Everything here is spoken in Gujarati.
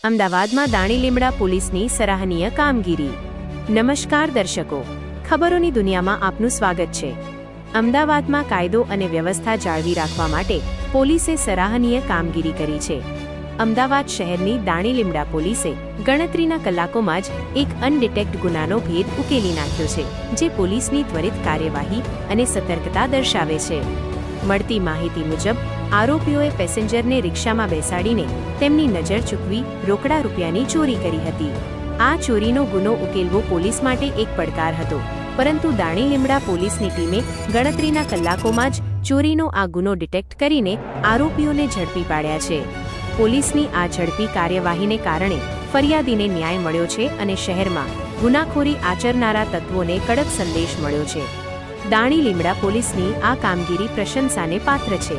અમદાવાદમાં દાણીલીમડા પોલીસની સરાહનીય કામગીરી। નમસ્કાર દર્શકો, ખબરોની દુનિયામાં આપનું સ્વાગત છે। અમદાવાદમાં કાયદો અને વ્યવસ્થા જાળવી રાખવા માટે પોલીસે સરાહનીય કામગીરી કરી છે। અમદાવાદ શહેરની દાણીલીમડા પોલીસે ગણતરીના કલાકોમાં જ એક અનડિટેક્ટ ગુનાનો ભેદ ઉકેલી નાખ્યો છે, જે પોલીસની ત્વરિત કાર્યવાહી અને સતર્કતા દર્શાવે છે। મળતી માહિતી મુજબ આરોપીઓએ પેસેન્જરને રિક્ષામાં બેસાડીને તેમની નજર ચૂકવી રોકડા રૂપિયાની ચોરી કરી હતી। આ ચોરીનો ગુનો ઉકેલવો પોલીસ માટે એક પડકાર હતો, પરંતુ દાણીલીમડા પોલીસની ટીમે ગણતરીના કલાકોમાં જ ચોરીનો આ ગુનો ડિટેક્ટ કરીને આરોપીઓને ઝડપી પાડ્યા છે। પોલીસની આ ઝડપી કાર્યવાહીને કારણે ફરિયાદીને ન્યાય મળ્યો છે અને શહેરમાં ગુનાખોરી આચરનારા તત્વોને કડક સંદેશ મળ્યો છે। દાણીલીમડા પોલીસની આ કામગીરી પ્રશંસાને પાત્ર છે।